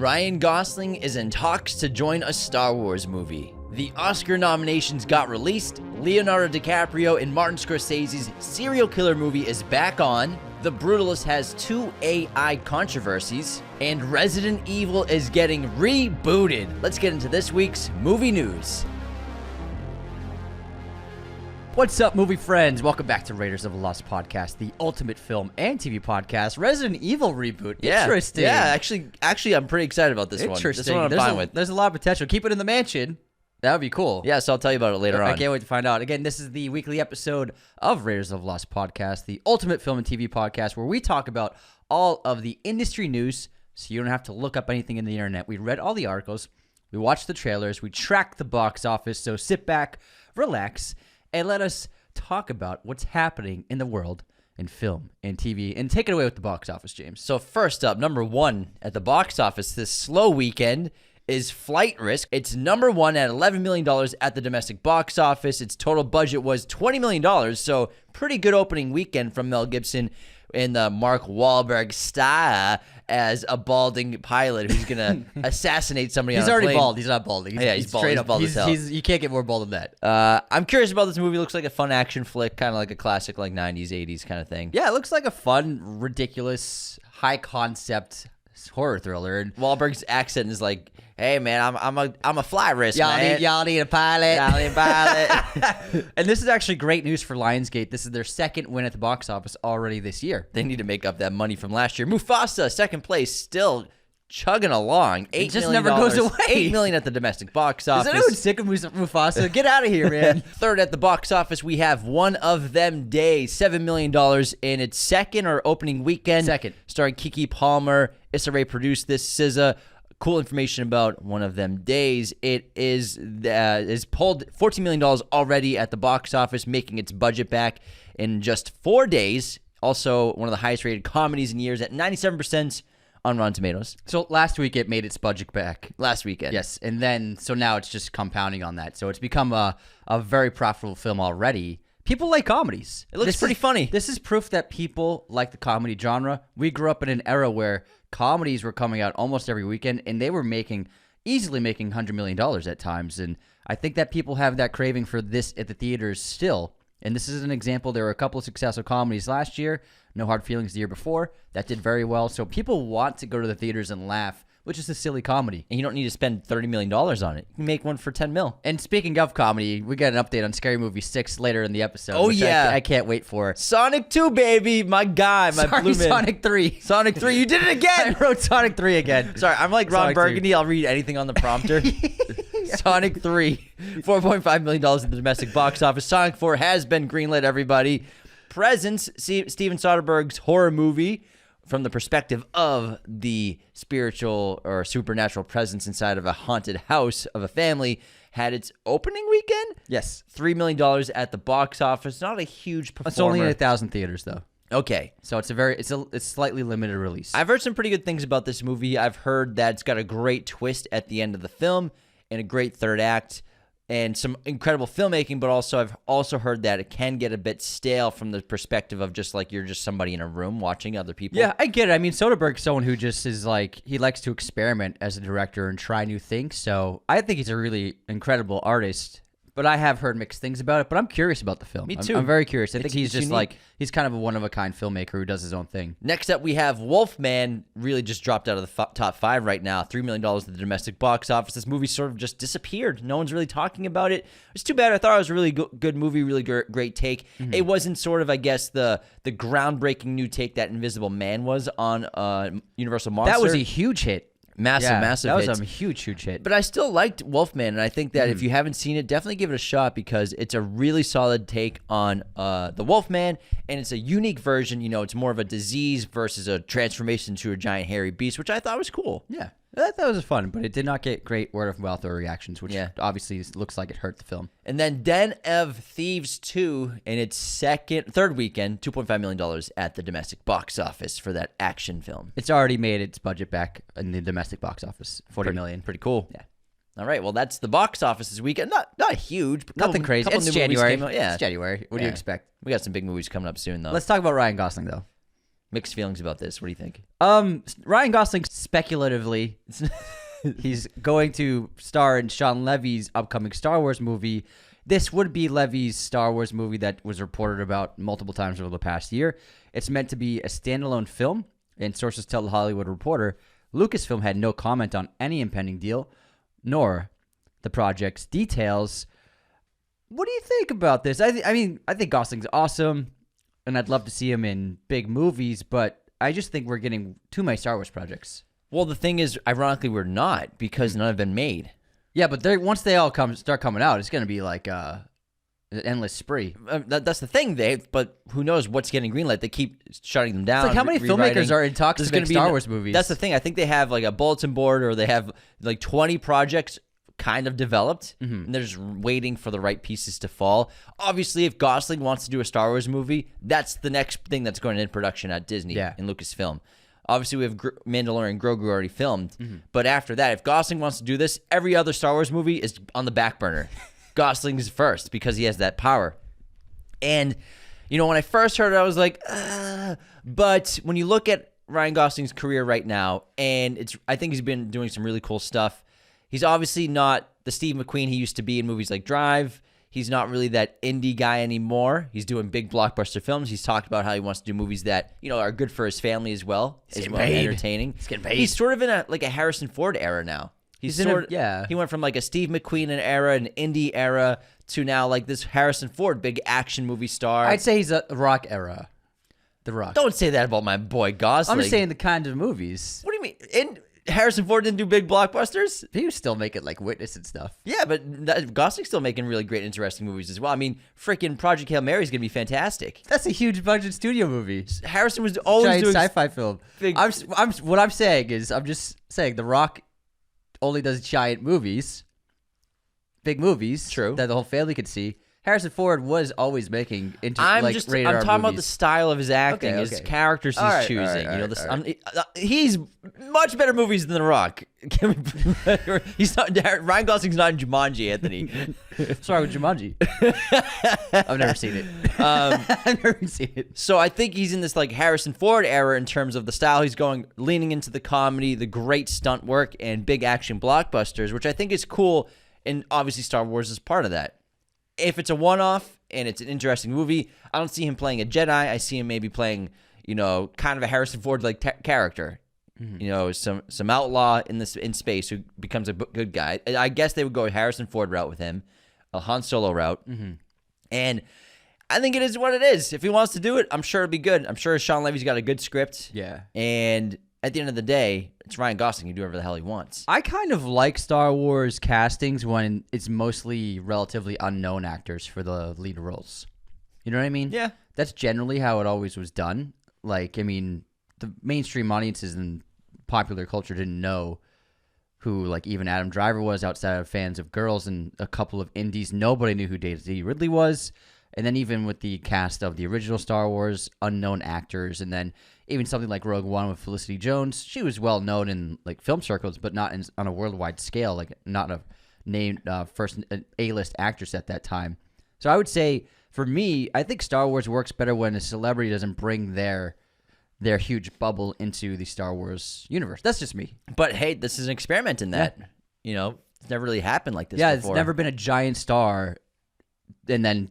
Ryan Gosling is in talks to join a Star Wars movie. The Oscar nominations got released. Leonardo DiCaprio in Martin Scorsese's serial killer movie is back on. The Brutalist has 2 AI controversies. And Resident Evil is getting rebooted. Let's get into this week's movie news. What's up, movie friends? Welcome back to Raiders of the Lost Podcast, the ultimate film and TV podcast. Resident Evil reboot. Yeah. Interesting. Yeah, actually, I'm pretty excited about this one. Interesting. This one I'm fine with. There's a lot of potential. Keep it in the mansion. That would be cool. Yeah, so I'll tell you about it later on. I can't wait to find out. Again, this is the weekly episode of Raiders of the Lost Podcast, the ultimate film and TV podcast, where we talk about all of the industry news so you don't have to look up anything in the internet. We read all the articles. We watched the trailers. We tracked the box office. So sit back, relax, and let us talk about what's happening in the world in film and TV. And take it away with the box office, James. So first up, number 1 at the box office this slow weekend is Flight Risk. It's number 1 at $11 million at the domestic box office. Its total budget was $20 million, so pretty good opening weekend from Mel Gibson in the Mark Wahlberg style as a balding pilot who's going to assassinate somebody on a plane. He's already bald. He's not balding. He's bald. He's bald as hell. You can't get more bald than that. I'm curious about this movie. It looks like a fun action flick, kind of like a classic like 90s, 80s kind of thing. Yeah, it looks like a fun, ridiculous, high-concept horror thriller. And Wahlberg's accent is like, "Hey man, I'm a flight risk, man. Y'all need a pilot. Y'all need a pilot." And this is actually great news for Lionsgate. This is their second win at the box office already this year. They need to make up that money from last year. Mufasa, second place, still chugging along. It just never goes away. $8 million at the domestic box office. Is anyone sick of Mufasa? Get out of here, man. Third at the box office, we have One of Them Days, $7 million in its second or opening weekend. Second. Starring Keke Palmer. Issa Rae produced this. SZA. Cool information about One of Them Days. It is pulled $14 million already at the box office, making its budget back in just 4 days. Also, one of the highest rated comedies in years at 97% on Rotten Tomatoes. So last week it made its budget back. Last weekend. Yes, and then so now it's just compounding on that. So it's become a very profitable film already. People like comedies. It looks pretty funny. This is proof that people like the comedy genre. We grew up in an era where comedies were coming out almost every weekend, and they were easily making $100 million at times. And I think that people have that craving for this at the theaters still. And this is an example. There were a couple of successful comedies last year. No Hard Feelings the year before. That did very well. So people want to go to the theaters and laugh, which is a silly comedy. And you don't need to spend $30 million on it. You can make one for $10 million. And speaking of comedy, we got an update on Scary Movie 6 later in the episode. Oh, yeah. I can't wait for. Sonic 2, baby. My guy. My blue man. Sonic 3. Sonic 3. You did it again. I wrote Sonic 3 again. Sorry, I'm like Ron Sonic Burgundy. 3. I'll read anything on the prompter. Sonic 3. $4.5 million in the domestic box office. Sonic 4 has been greenlit, everybody. Presence, Steven Soderbergh's horror movie from the perspective of the spiritual or supernatural presence inside of a haunted house of a family, had its opening weekend. Yes. $3 million at the box office. Not a huge performer. It's only in 1,000 theaters, though. Okay. So it's slightly limited release. I've heard some pretty good things about this movie. I've heard that it's got a great twist at the end of the film and a great third act and some incredible filmmaking, but I've also heard that it can get a bit stale from the perspective of just like you're just somebody in a room watching other people. Yeah, I get it. I mean, Soderbergh's someone who just is like, he likes to experiment as a director and try new things. So I think he's a really incredible artist. But I have heard mixed things about it. But I'm curious about the film. Me too. I'm very curious. I think he's just unique. like, he's kind of a one-of-a-kind filmmaker who does his own thing. Next up, we have Wolfman, really just dropped out of the top 5 right now. $3 million at the domestic box office. This movie sort of just disappeared. No one's really talking about it. It's too bad. I thought it was a really good movie, really great take. Mm-hmm. It wasn't sort of, I guess, the groundbreaking new take that Invisible Man was on Universal Monster. That was a huge hit. Massive That hit. was a huge hit. But I still liked Wolfman, and I think that if you haven't seen it, definitely give it a shot because it's a really solid take on the Wolfman, and it's a unique version. You know, it's more of a disease versus a transformation to a giant hairy beast, which I thought was cool. Yeah. That was fun, but it did not get great word of mouth or reactions, which obviously looks like it hurt the film. And then Den of Thieves 2 in its third weekend, $2.5 million at the domestic box office for that action film. It's already made its budget back in the domestic box office, $40 million. Pretty cool. Yeah. All right, well, that's the box office this weekend. Not huge, but nothing crazy. Couple It's new movies January. came out. Yeah, it's January. What do you expect? We got some big movies coming up soon, though. Let's talk about Ryan Gosling, though. Mixed feelings about this. What do you think? Ryan Gosling speculatively he's going to star in Sean Levy's upcoming Star Wars movie. This would be Levy's Star Wars movie that was reported about multiple times over the past year. It's meant to be a standalone film, and sources tell The Hollywood Reporter Lucasfilm had no comment on any impending deal, nor the project's details. What do you think about this? I think Gosling's awesome, and I'd love to see him in big movies, but I just think we're getting too many Star Wars projects. Well, the thing is, ironically, we're not, because none have been made. Yeah, but once they all start coming out, it's going to be like an endless spree. That's the thing, Dave. But who knows what's getting greenlit? They keep shutting them down. It's like how many filmmakers are in talks to make Star Wars movies? That's the thing. I think they have like a bulletin board, or they have like 20 projects kind of developed, and they're just waiting for the right pieces to fall. Obviously, if Gosling wants to do a Star Wars movie, that's the next thing that's going in production at Disney and Lucasfilm. Obviously, we have Mandalorian Grogu already filmed, but after that, if Gosling wants to do this, every other Star Wars movie is on the back burner. Gosling's first because he has that power. And, when I first heard it, I was like, but when you look at Ryan Gosling's career right now, and I think he's been doing some really cool stuff. He's obviously not the Steve McQueen he used to be in movies like Drive. He's not really that indie guy anymore. He's doing big blockbuster films. He's talked about how he wants to do movies that, are good for his family as well. Entertaining. He's getting paid. He's sort of in a Harrison Ford era now. He went from like a Steve McQueen era, an indie era, to now like this Harrison Ford, big action movie star. I'd say he's a Rock era. The Rock. Don't say that about my boy Gosling. I'm just saying the kind of movies. What do you mean? Harrison Ford didn't do big blockbusters? He was still making like Witness and stuff. Yeah, but Gosling's still making really great, interesting movies as well. I mean, freaking Project Hail Mary is going to be fantastic. That's a huge budget studio movie. Harrison was always doing sci-fi film. What I'm saying is, I'm just saying The Rock only does giant movies, big movies. True. That the whole family could see. Harrison Ford was always making I'm talking about the style of his acting, his characters he's choosing. He's much better movies than The Rock. He's not. Ryan Gosling's not in Jumanji, Anthony. Sorry, with Jumanji. I've never seen it. I've never seen it. So I think he's in this like Harrison Ford era in terms of the style he's leaning into the comedy, the great stunt work, and big action blockbusters, which I think is cool. And obviously, Star Wars is part of that. If it's a one-off and it's an interesting movie, I don't see him playing a Jedi. I see him maybe playing, kind of a Harrison Ford-like character. Some outlaw in space who becomes a good guy. I guess they would go a Harrison Ford route with him, a Han Solo route. And I think it is what it is. If he wants to do it, I'm sure it'll be good. I'm sure Sean Levy's got a good script. Yeah. And at the end of the day, it's Ryan Gosling. He can do whatever the hell he wants. I kind of like Star Wars castings when it's mostly relatively unknown actors for the lead roles. You know what I mean? Yeah. That's generally how it always was done. Like, I mean, the mainstream audiences and popular culture didn't know who, like, even Adam Driver was outside of fans of girls and a couple of indies. Nobody knew who Daisy Ridley was. And then even with the cast of the original Star Wars, unknown actors, and then even something like Rogue One with Felicity Jones, she was well known in like film circles, but not on a worldwide scale, like not a named first A-list actress at that time. So I would say for me, I think Star Wars works better when a celebrity doesn't bring their huge bubble into the Star Wars universe. That's just me. But hey, this is an experiment in that. Yeah. It's never really happened like this before. before. It's never been a giant star and then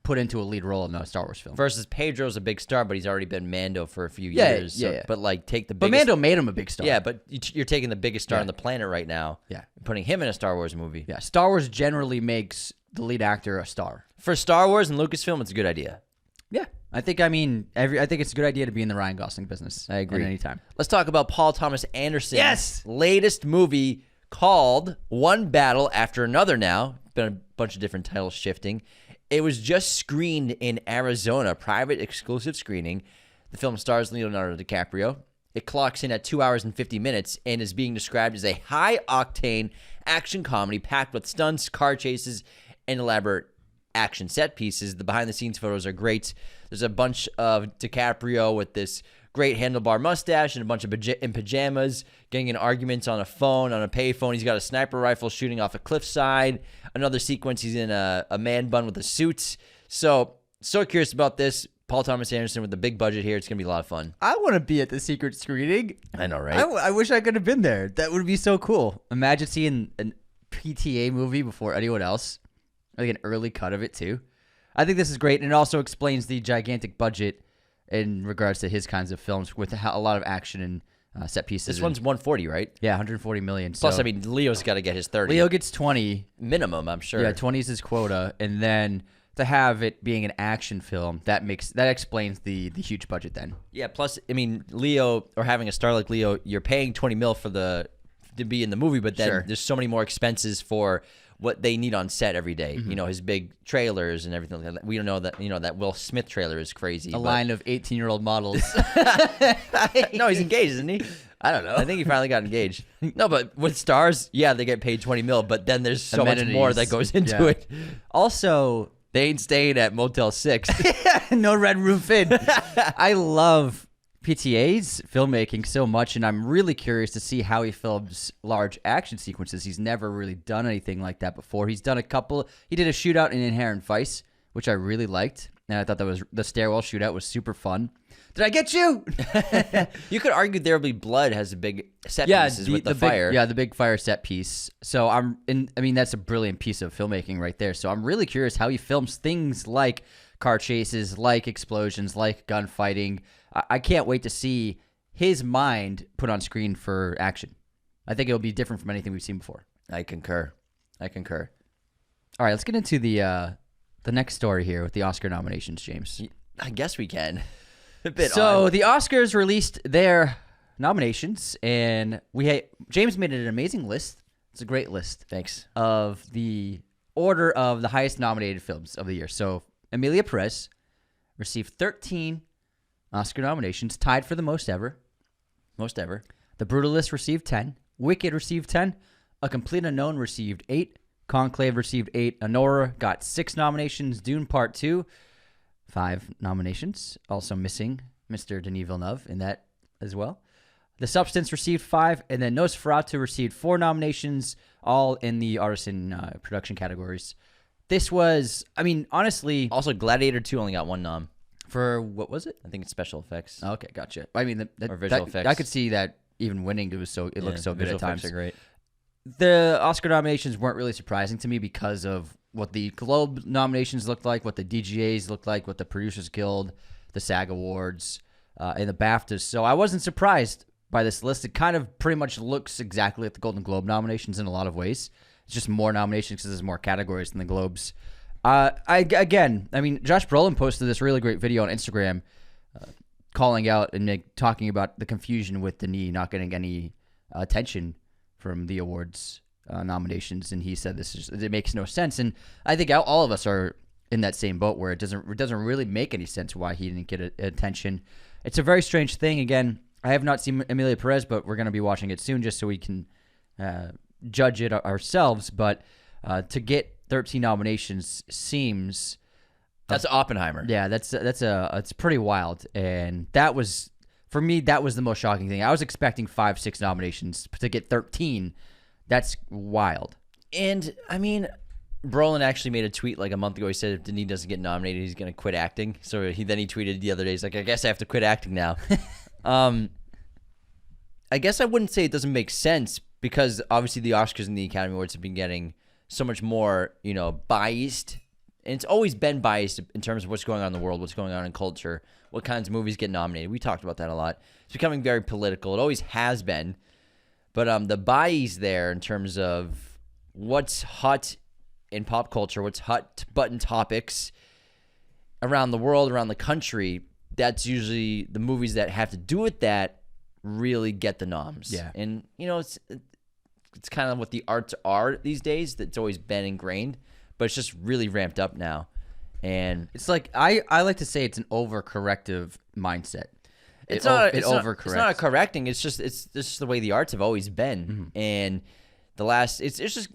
put into a lead role in a Star Wars film. Versus Pedro's a big star, but he's already been Mando for a few years. Yeah. But like take the biggest... But Mando made him a big star. Yeah, but you're taking the biggest star on the planet right now. Yeah. Putting him in a Star Wars movie. Yeah. Star Wars generally makes the lead actor a star. For Star Wars and Lucasfilm, it's a good idea. Yeah. I think it's a good idea to be in the Ryan Gosling business. I agree. At any time. Let's talk about Paul Thomas Anderson's latest movie called One Battle After Another now. Been a bunch of different titles shifting. It was just screened in Arizona, private exclusive screening. The film stars Leonardo DiCaprio. It clocks in at 2 hours and 50 minutes and is being described as a high-octane action comedy packed with stunts, car chases, and elaborate action set pieces. The behind-the-scenes photos are great. There's a bunch of DiCaprio with this great handlebar mustache and a bunch of in pajamas, getting in arguments on a phone, on a payphone. He's got a sniper rifle shooting off a cliffside. Another sequence, he's in a man bun with a suit. So curious about this. Paul Thomas Anderson with the big budget here. It's going to be a lot of fun. I want to be at the secret screening. I know, right? I wish I could have been there. That would be so cool. Imagine seeing a PTA movie before anyone else. Like an early cut of it, too. I think this is great, and it also explains the gigantic budget in regards to his kinds of films with a lot of action and set pieces. This one's 140, right? Yeah, 140 million. Plus, so I mean, Leo's got to get his 30. Leo gets 20. Minimum, I'm sure. Yeah, 20 is his quota, and then to have it being an action film, that explains the huge budget then. Yeah, plus, I mean, Leo, or having a star like Leo, you're paying 20 mil to be in the movie, but then there's so many more expenses for what they need on set every day. You know, his big trailers and everything like that. We don't know that, that Will Smith trailer is crazy. Line of 18-year-old models. No, he's engaged, isn't he? I don't know. I think he finally got engaged. No, but with stars, yeah, they get paid 20 mil, but then there's so much more that goes into it. Also, they ain't staying at Motel 6. No Red Roof Inn. I love PTA's filmmaking so much, and I'm really curious to see how he films large action sequences. He's never really done anything like that before. He's done a couple. He did a shootout in Inherent Vice, which I really liked, and I thought the stairwell shootout was super fun. Did I get you? You could argue There Will Be Blood has a big set pieces with the fire. The big fire set piece. So I mean, that's a brilliant piece of filmmaking right there. So I'm really curious how he films things like car chases, like explosions, like gunfighting. I can't wait to see his mind put on screen for action. I think it'll be different from anything we've seen before. I concur. All right, let's get into the next story here with the Oscar nominations, James. I guess we can. A bit so odd. The Oscars released their nominations, and James made an amazing list. It's a great list. Thanks. Of the order of the highest nominated films of the year. So Emilia Perez received 13 Oscar nominations, tied for the most ever. The Brutalist received 10. Wicked received 10. A Complete Unknown received 8. Conclave received 8. Anora got 6 nominations. Dune Part 2, 5 nominations. Also missing Mr. Denis Villeneuve in that as well. The Substance received 5. And then Nosferatu received 4 nominations, all in the artisan production categories. This was, I mean, honestly... Also, Gladiator 2 only got 1 nom. For what was it? I think it's special effects. Okay, gotcha. I mean, or visual effects. I could see that even winning, it looked so good at times. Are great. The Oscar nominations weren't really surprising to me because of what the Globe nominations looked like, what the DGAs looked like, what the Producers Guild, the SAG Awards, and the BAFTAs. So I wasn't surprised by this list. It kind of pretty much looks exactly like the Golden Globe nominations in a lot of ways. It's just more nominations because there's more categories than the Globes. Josh Brolin posted this really great video on Instagram calling out and talking about the confusion with Denis not getting any attention from the awards nominations, and he said it makes no sense. And I think all of us are in that same boat where it doesn't really make any sense why he didn't get attention. It's a very strange thing. Again, I have not seen Emilia Perez, but we're going to be watching it soon just so we can judge it ourselves. But to get 13 nominations seems... That's Oppenheimer. Yeah, it's pretty wild. And that was, for me, that was the most shocking thing. I was expecting 5-6 nominations. To get 13, that's wild. And, I mean, Brolin actually made a tweet like a month ago. He said if Denis doesn't get nominated, he's going to quit acting. So he tweeted the other day, he's like, I guess I have to quit acting now. I guess I wouldn't say it doesn't make sense because obviously the Oscars and the Academy Awards have been getting so much more, biased. And it's always been biased in terms of what's going on in the world, what's going on in culture, what kinds of movies get nominated. We talked about that a lot. It's becoming very political. It always has been. But the bias there in terms of what's hot in pop culture, what's hot button topics around the world, around the country, that's usually the movies that have to do with that really get the noms. Yeah. And, it's kind of what the arts are these days. That's always been ingrained. But it's just really ramped up now. And it's like, I like to say it's an overcorrective mindset. It's not a correcting. It's just the way the arts have always been. Mm-hmm. And it's just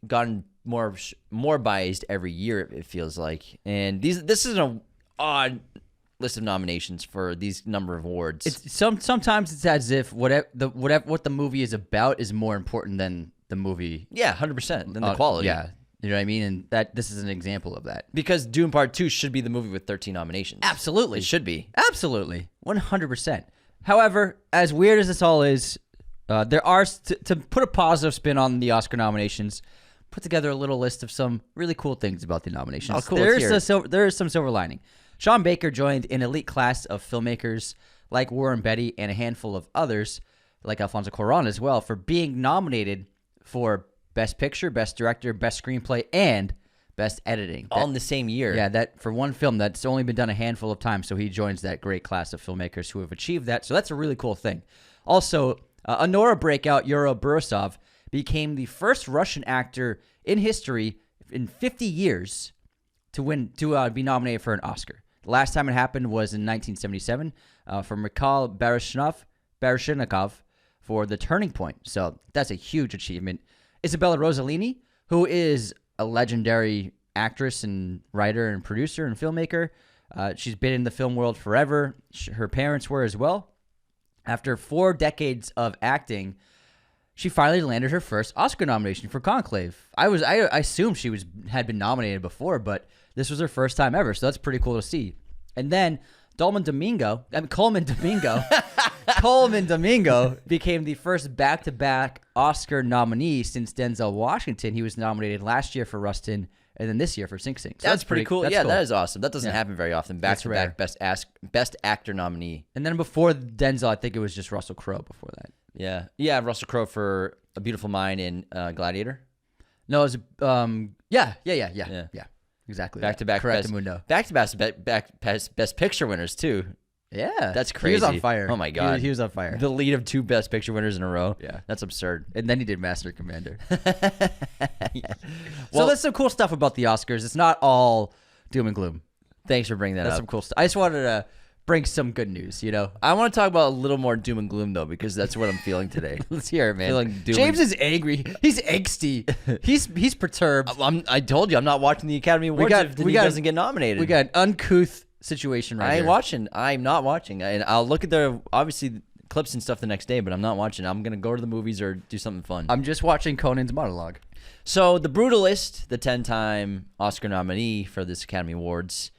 gotten more biased every year, it feels like. And this is an odd list of nominations for these number of awards. Sometimes it's as if what the movie is about is more important than the movie. Yeah, 100%. Than the quality. Yeah. You know what I mean? And that this is an example of that. Because Dune Part 2 should be the movie with 13 nominations. Absolutely. It should be. Absolutely. 100%. However, as weird as this all is, there are, to put a positive spin on the Oscar nominations, put together a little list of some really cool things about the nominations. Oh, cool. There is some silver lining. Sean Baker joined an elite class of filmmakers like Warren Beatty and a handful of others, like Alfonso Cuarón as well, for being nominated for Best Picture, Best Director, Best Screenplay, and Best Editing. All in the same year. Yeah, that for one film that's only been done a handful of times, so he joins that great class of filmmakers who have achieved that. So that's a really cool thing. Also, Anora breakout Yuri Borisov became the first Russian actor in history in 50 years to be nominated for an Oscar. The last time it happened was in 1977 for Mikhail Baryshnikov for The Turning Point. So that's a huge achievement. Isabella Rossellini, who is a legendary actress and writer and producer and filmmaker. She's been in the film world forever. Her parents were as well. After 4 decades of acting, she finally landed her first Oscar nomination for Conclave. I assumed she had been nominated before, but this was her first time ever, so that's pretty cool to see. And then Coleman Domingo became the first back-to-back Oscar nominee since Denzel Washington. He was nominated last year for Rustin and then this year for Sing Sing. So that's pretty cool. That's yeah, cool. That is awesome. That doesn't happen very often. Back-to-back best actor nominee. And then before Denzel, I think it was just Russell Crowe before that. Yeah, Russell Crowe for A Beautiful Mind and Gladiator. No, it was yeah, exactly. Back-to-back Correct, Mundo. Back-to-back best picture winners too. Yeah, That's crazy. He was on fire. Oh my god, he was on fire. The lead of 2 best picture winners in a row. Yeah, that's absurd. And then he did Master and Commander. Yeah. So that's some cool stuff about the Oscars. It's not all doom and gloom. Thanks for bringing that That's up. some cool stuff. I just wanted to bring some good news, you know? I want to talk about a little more doom and gloom, though, because that's what I'm feeling today. Let's hear it, man. Feeling doom James is angry. He's angsty. He's perturbed. I told you, I'm not watching the Academy Awards if he doesn't get nominated. We got an uncouth situation right here. I'm not watching. And I'll look at the, obviously, clips and stuff the next day, but I'm not watching. I'm going to go to the movies or do something fun. I'm just watching Conan's monologue. So The Brutalist, the 10-time Oscar nominee for this Academy Awards,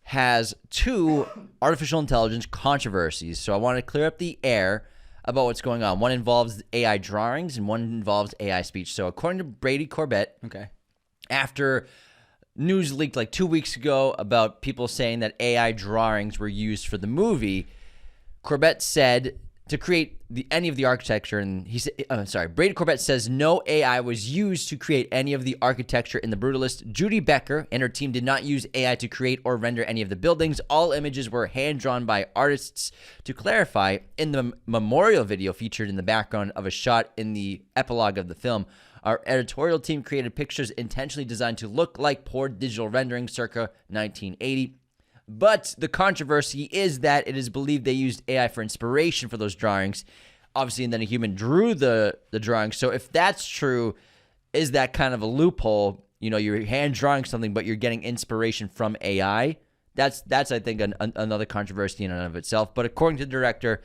has 2 artificial intelligence controversies. So I want to clear up the air about what's going on. One involves AI drawings and one involves AI speech. So according to Brady Corbett, after news leaked like 2 weeks ago about people saying that AI drawings were used for the movie, Corbett said to create any of the architecture, and he said, Brady Corbett says no AI was used to create any of the architecture in The Brutalist. Judy Becker and her team did not use AI to create or render any of the buildings. All images were hand-drawn by artists. To clarify, in the memorial video featured in the background of a shot in the epilogue of the film, our editorial team created pictures intentionally designed to look like poor digital rendering circa 1980. But the controversy is that it is believed they used AI for inspiration for those drawings, obviously, and then a human drew the drawings. So if that's true, is that kind of a loophole? You know, you're hand drawing something, but you're getting inspiration from AI. That's I think, another controversy in and of itself. But according to the director,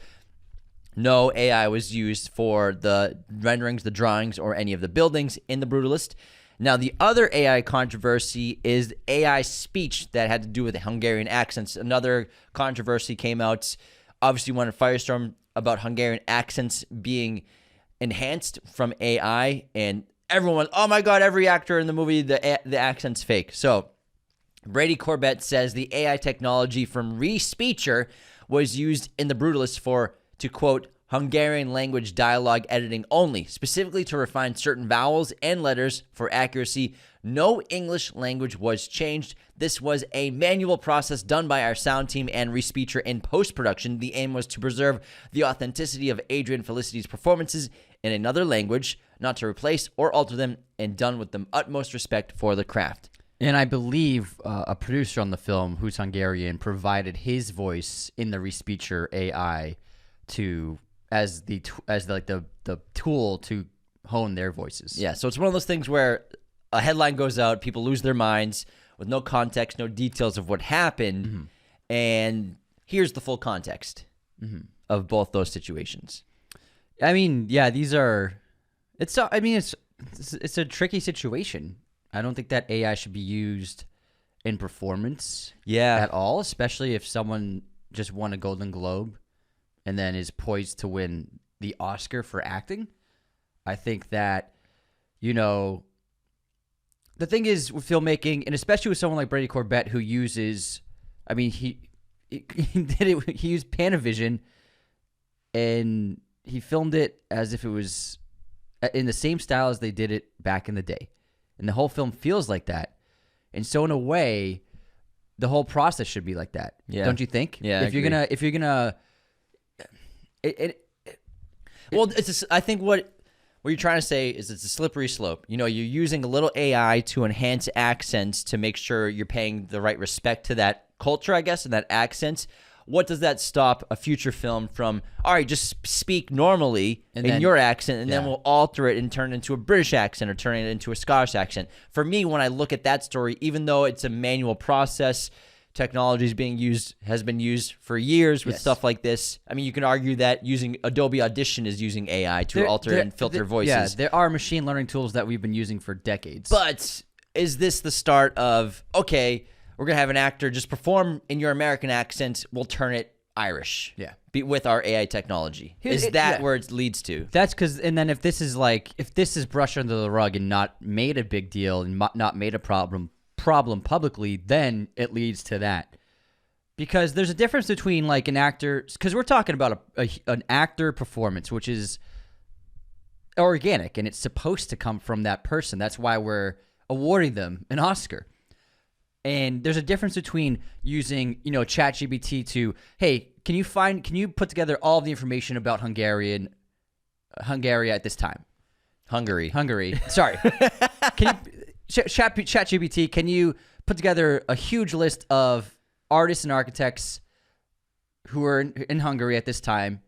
no AI was used for the renderings, the drawings, or any of the buildings in The Brutalist. Now, the other AI controversy is AI speech that had to do with the Hungarian accents. Another controversy came out, obviously, one in Firestorm about Hungarian accents being enhanced from AI, and everyone went, oh my God, every actor in the movie, the accent's fake. So Brady Corbett says the AI technology from Respeecher was used in The Brutalist to quote, Hungarian language dialogue editing only, specifically to refine certain vowels and letters for accuracy. No English language was changed. This was a manual process done by our sound team and Respeecher in post-production. The aim was to preserve the authenticity of Adrian Felicity's performances in another language, not to replace or alter them, and done with the utmost respect for the craft. And I believe a producer on the film, who's Hungarian, provided his voice in the Respeecher AI as the tool to hone their voices. Yeah, so it's one of those things where a headline goes out, people lose their minds with no context, no details of what happened, and here's the full context of both those situations. I mean, yeah, it's a tricky situation. I don't think that AI should be used in performance Yeah. at all, especially if someone just won a Golden Globe and then is poised to win the Oscar for acting. I think that, you know, the thing is with filmmaking, and especially with someone like Brady Corbett who uses, I mean, he did it. He used Panavision, and he filmed it as if it was in the same style as they did it back in the day, and the whole film feels like that. And so, in a way, the whole process should be like that. Yeah. Don't you think? Yeah. If you're gonna, Well, it's just, I think what you're trying to say is it's a slippery slope. You know, you're using a little AI to enhance accents to make sure you're paying the right respect to that culture, I guess, and that accent. What does that stop a future film from, all right, just speak normally in your accent, and then we'll alter it and turn it into a British accent or turn it into a Scottish accent. For me, when I look at that story, even though it's a manual process, technology has been used for years with stuff like this. I mean, you can argue that using Adobe Audition is using AI to alter and filter voices. Yeah, there are machine learning tools that we've been using for decades. But is this the start of, okay, we're going to have an actor just perform in your American accent, we'll turn it Irish. Yeah. With our AI technology. Is that where it leads to? That's because, and then if this is brushed under the rug and not made a big deal and not made a problem publicly, then it leads to that. Because there's a difference between like an actor, because we're talking about an actor performance, which is organic and it's supposed to come from that person. That's why we're awarding them an Oscar. And there's a difference between using, ChatGPT to, hey, can you put together all of the information about Hungary at this time? Hungary. Sorry. Can you, ChatGPT, can you put together a huge list of artists and architects who are in Hungary at this time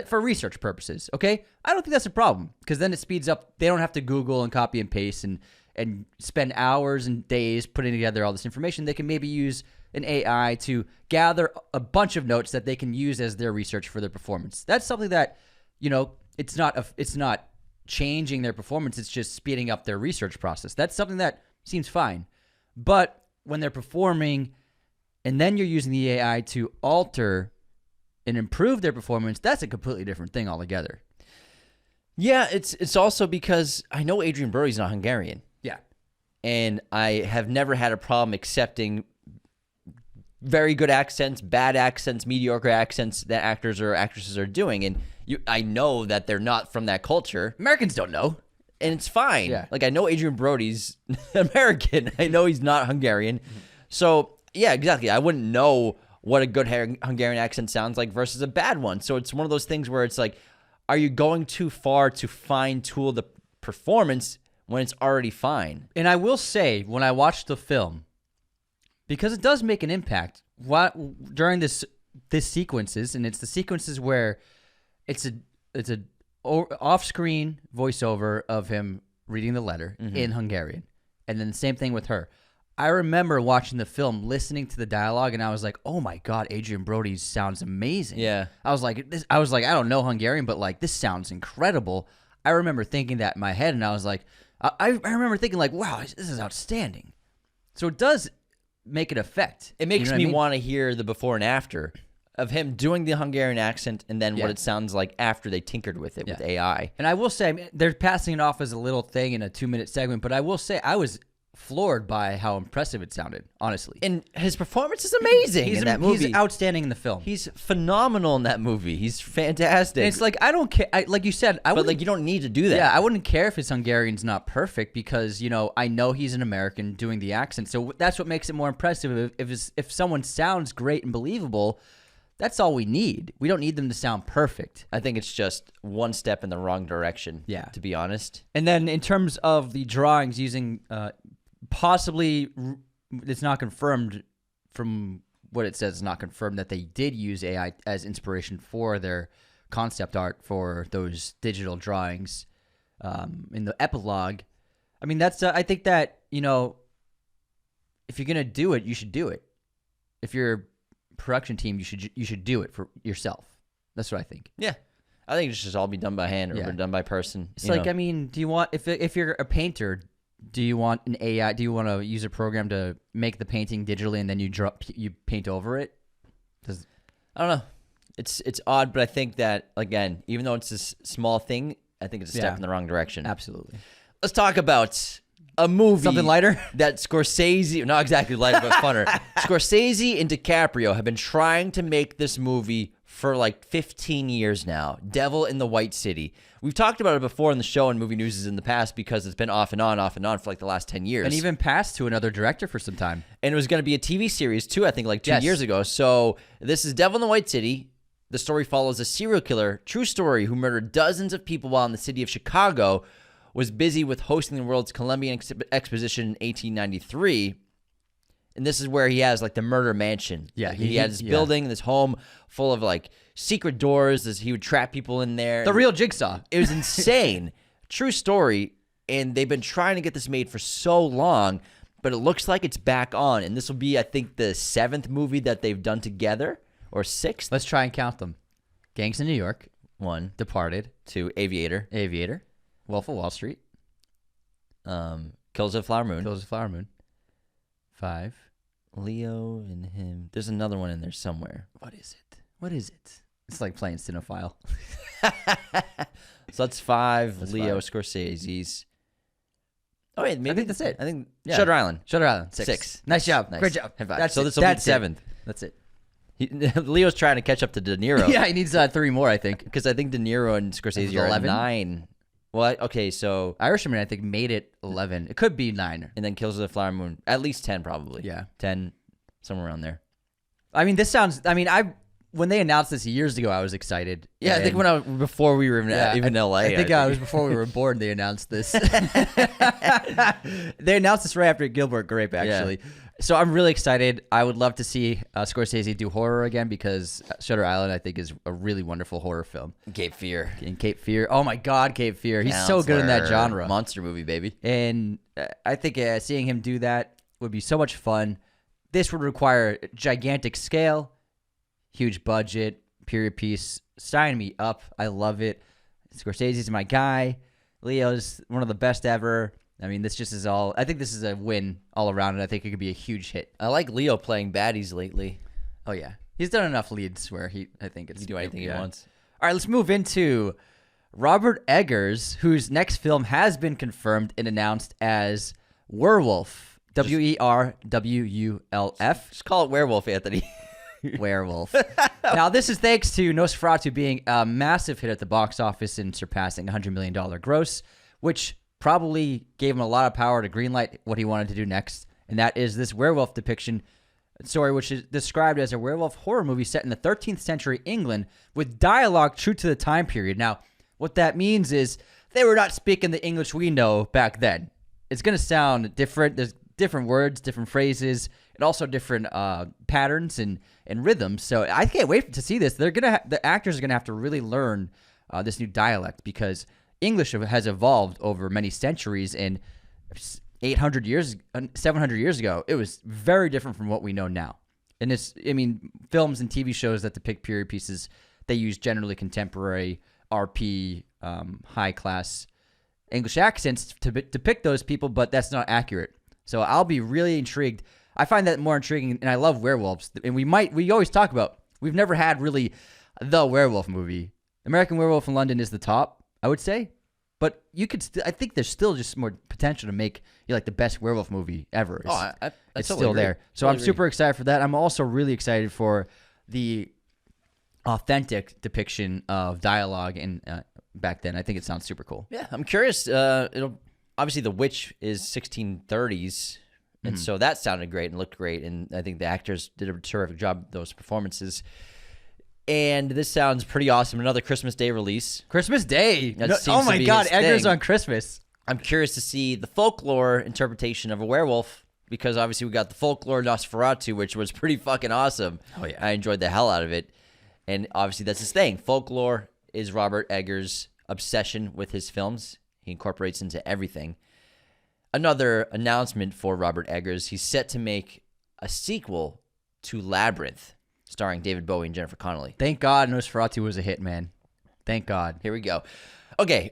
for research purposes? Okay, I don't think that's a problem because then it speeds up. They don't have to Google and copy and paste and spend hours and days putting together all this information. They can maybe use an AI to gather a bunch of notes that they can use as their research for their performance. That's something that, it's not changing their performance. It's just speeding up their research process. That's something that seems fine. But when they're performing and then you're using the AI to alter and improve their performance, that's a completely different thing altogether. Yeah, it's also because I know Adrian Brody's not Hungarian. Yeah. And I have never had a problem accepting very good accents, bad accents, mediocre accents that actors or actresses are doing. And I know that they're not from that culture. Americans don't know. And it's fine. Yeah. Like, I know Adrian Brody's American. I know he's not Hungarian. So, yeah, exactly. I wouldn't know what a good Hungarian accent sounds like versus a bad one. So it's one of those things where it's like, are you going too far to fine-tune the performance when it's already fine? And I will say, when I watched the film, because it does make an impact during this sequences, and it's the sequences where it's a off-screen voiceover of him reading the letter in Hungarian, and then the same thing with her. I remember watching the film, listening to the dialogue, and I was like, "Oh my God, Adrian Brody sounds amazing." Yeah, I was like, I don't know Hungarian, but like this sounds incredible. I remember thinking that in my head, and I was like, I remember thinking like, "Wow, this is outstanding." So it does make an effect. It makes me want to hear the before and after of him doing the Hungarian accent and then what it sounds like after they tinkered with it with AI. And I will say, I mean, they're passing it off as a little thing in a 2-minute segment, but I will say I was floored by how impressive it sounded, honestly. And his performance is amazing in that movie. He's outstanding in the film. He's phenomenal in that movie. He's fantastic. And it's like, I don't care. Like you said, but like you don't need to do that. Yeah, I wouldn't care if his Hungarian's not perfect because, I know he's an American doing the accent. So that's what makes it more impressive. If someone sounds great and believable, that's all we need. We don't need them to sound perfect. I think it's just one step in the wrong direction, to be honest. And then in terms of the drawings using possibly, it's not confirmed from what it says, it's not confirmed that they did use AI as inspiration for their concept art for those digital drawings in the epilogue. I mean, that's, I think that, if you're going to do it, you should do it. If you're a production team, you should do it for yourself. That's what I think. Yeah. I think it should all be done by hand or done by person. It's like, I mean, do you want, if you're a painter, Do you want an AI? Do you want to use a program to make the painting digitally and then you paint over it? I don't know. It's odd, but I think that, again, even though it's this small thing, I think it's a step in the wrong direction. Absolutely. Let's talk about a movie. Something lighter? That Scorsese, not exactly lighter, but funner. Scorsese and DiCaprio have been trying to make this movie for like 15 years now. Devil in the White City. We've talked about it before in the show and movie news in the past because it's been off and on for like the last 10 years. And even passed to another director for some time. And it was going to be a TV series too, I think like 2 years ago. So this is Devil in the White City. The story follows a serial killer, true story, who murdered dozens of people while in the city of Chicago, was busy with hosting the world's Columbian Exposition in 1893. And this is where he has like the murder mansion. Yeah. He had this building, this home full of like secret doors. He would trap people in there. The real Jigsaw. It was insane. True story. And they've been trying to get this made for so long, but it looks like it's back on. And this will be, I think, the 7th movie that they've done together, or 6th. Let's try and count them. Gangs in New York. 1. Departed. 2. Aviator. Wolf of Wall Street. Kills of Flower Moon. 5. Leo and him. There's another one in there somewhere. What is it? It's like playing Cinephile. So that's 5. That's Leo 5. Scorsese's. Oh wait, maybe I think that's it. I think Shutter Island. 6. Nice job. Nice. Great job. High five. That's So it. this will be That's the it. 7th. That's it. Leo's trying to catch up to De Niro. Yeah, he needs 3 more, I think. Because I think De Niro and Scorsese are 11? at 9. What? Okay, so Irishman, I think, made it 11. It could be 9. and then Kills of the Flower Moon. At least 10 probably. Yeah. 10, somewhere around there. I mean, when they announced this years ago, I was excited. Yeah, I think before we were even in LA. I think it was before we were born they announced this. They announced this right after Gilbert Grape, actually. Yeah. So I'm really excited. I would love to see Scorsese do horror again because Shutter Island, I think, is a really wonderful horror film. Cape Fear. And Cape Fear. Oh, my God, Cape Fear. He's so good in that genre. Monster movie, baby. And I think seeing him do that would be so much fun. This would require gigantic scale, huge budget, period piece. Sign me up. I love it. Scorsese's my guy. Leo's one of the best ever. I mean, this just is all. I think this is a win all around, and I think it could be a huge hit. I like Leo playing baddies lately. Oh yeah, he's done enough leads where I think it's He can do anything he wants. All right, let's move into Robert Eggers, whose next film has been confirmed and announced as Werewolf. WERWULF. Just call it Werewolf, Anthony. Werewolf. Now, this is thanks to Nosferatu being a massive hit at the box office and surpassing $100 million gross, which probably gave him a lot of power to greenlight what he wanted to do next, and that is this werewolf depiction story, which is described as a werewolf horror movie set in the 13th century England with dialogue true to the time period. Now, what that means is they were not speaking the English we know back then. It's going to sound different. There's different words, different phrases, and also different patterns and rhythms. So I can't wait to see this. The actors are gonna have to really learn this new dialect because English has evolved over many centuries, and 700 years ago, it was very different from what we know now. And films and TV shows that depict period pieces, they use generally contemporary RP, high class English accents to depict those people, but that's not accurate. So I'll be really intrigued. I find that more intriguing, and I love werewolves. And we always talk about, we've never had really the werewolf movie. American Werewolf in London is the top, I would say. But you could, I think there's still just more potential to make like the best werewolf movie ever. It's still there. So I'm super excited for that. I'm also really excited for the authentic depiction of dialogue and back then. I think it sounds super cool. Yeah, I'm curious. Obviously the Witch is 1630s, and so that sounded great and looked great, and I think the actors did a terrific job with those performances. And this sounds pretty awesome. Another Christmas Day release. Christmas Day. Oh my God, Eggers on Christmas. I'm curious to see the folklore interpretation of a werewolf, because obviously we got the folklore Nosferatu, which was pretty fucking awesome. Oh yeah, I enjoyed the hell out of it. And obviously that's his thing. Folklore is Robert Eggers' obsession with his films. He incorporates into everything. Another announcement for Robert Eggers. He's set to make a sequel to Labyrinth, starring David Bowie and Jennifer Connelly. Thank God Nosferatu was a hit, man. Thank God. Here we go. Okay,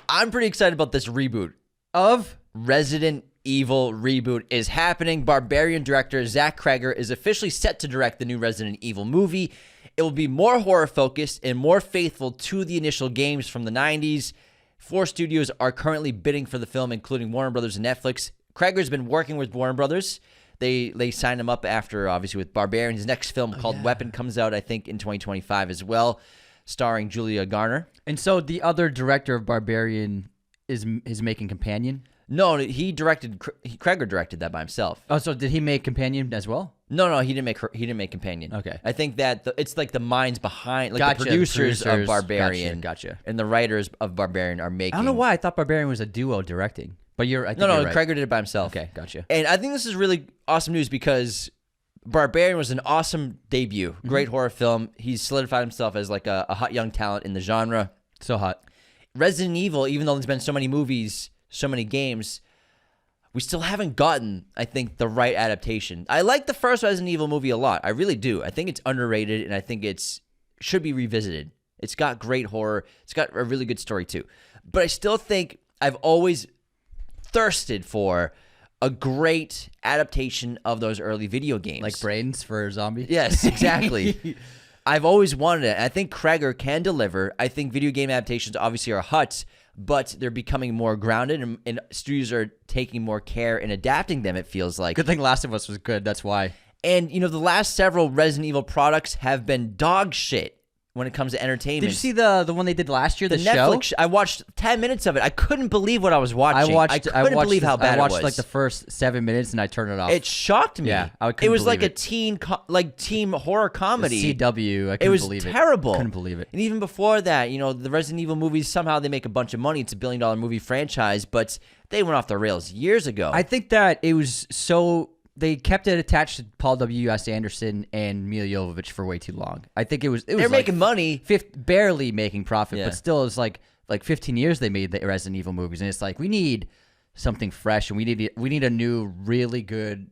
I'm pretty excited about this reboot Of Resident Evil reboot is happening. Barbarian director Zach Cregger is officially set to direct the new Resident Evil movie. It will be more horror-focused and more faithful to the initial games from the 90s. 4 studios are currently bidding for the film, including Warner Brothers and Netflix. Cregger's been working with Warner Brothers. They signed him up after, obviously, with Barbarian. His next film called Weapon comes out, I think, in 2025 as well, starring Julia Garner. And so the other director of Barbarian is making Companion? No, Cregger directed that by himself. Oh, so did he make Companion as well? No, he didn't make Companion. Okay. I think that it's like the minds behind, like Gotcha, the producers of Barbarian, Gotcha. and the writers of Barbarian are making. I don't know why I thought Barbarian was a duo directing, but I think No, you're right. Cregger did it by himself. Okay, gotcha. And I think this is really awesome news because Barbarian was an awesome debut, great horror film. He's solidified himself as like a hot young talent in the genre. So hot. Resident Evil, even though there's been so many movies, so many games, we still haven't gotten, I think, the right adaptation. I like the first Resident Evil movie a lot. I really do. I think it's underrated, and I think should be revisited. It's got great horror. It's got a really good story, too. But I still think I've always thirsted for a great adaptation of those early video games. Like Brains for Zombie? Yes, exactly. I've always wanted it. I think Cregger can deliver. I think video game adaptations obviously are hot, but they're becoming more grounded, and studios are taking more care in adapting them, it feels like. Good thing Last of Us was good. That's why. And, the last several Resident Evil products have been dog shit when it comes to entertainment. Did you see the one they did last year, the show? Netflix, I watched 10 minutes of it. I couldn't believe what I was watching. I couldn't believe how bad it was. I watched like the first 7 minutes and I turned it off. It shocked me. Yeah, I couldn't It was like believe a team horror comedy. CW. I couldn't believe it. It was terrible. Couldn't believe it. And even before that, the Resident Evil movies, somehow they make a bunch of money. It's a $1 billion movie franchise, but they went off the rails years ago. I think that it was they kept it attached to Paul W.S. Anderson and Mila Jovovich for way too long. I think it was They're like making money. Barely making profit, Yeah. but still it's like 15 years they made the Resident Evil movies, and it's like we need something fresh, and we need a new really good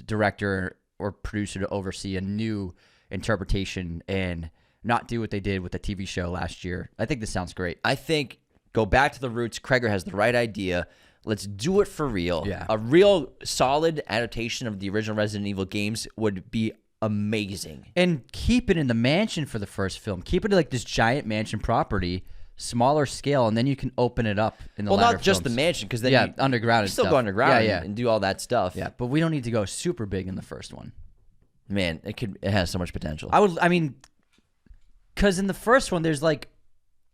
director or producer to oversee a new interpretation and not do what they did with the TV show last year. I think this sounds great. I think go back to the roots. Cregger has the right idea. Let's do it for real. Yeah. A real solid adaptation of the original Resident Evil games would be amazing. And keep it in the mansion for the first film. Keep it like this giant mansion property, smaller scale, and then you can open it up in the latter Well, not just the films. mansion, because then you underground. still stuff. go underground Yeah. and do all that stuff. Yeah, but we don't need to go super big in the first one. Man, it has so much potential. Because in the first one, there's like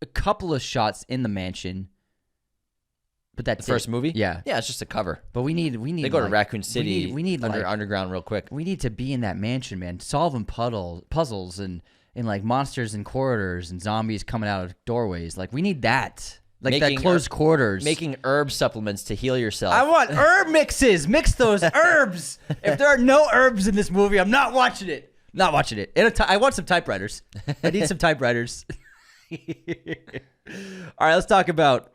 a couple of shots in the mansion, but that's the first it. movie? Yeah. Yeah, it's just a cover. But we need. They go to Raccoon City. We need underground real quick. We need to be in that mansion, man, solving puzzles and like monsters in corridors and zombies coming out of doorways. Like we need that. Like that closed quarters. Making herb supplements to heal yourself. I want herb mixes. Mix those herbs. If there are no herbs in this movie, I'm not watching it. Not watching it. I want some typewriters. I need some typewriters. All right, let's talk about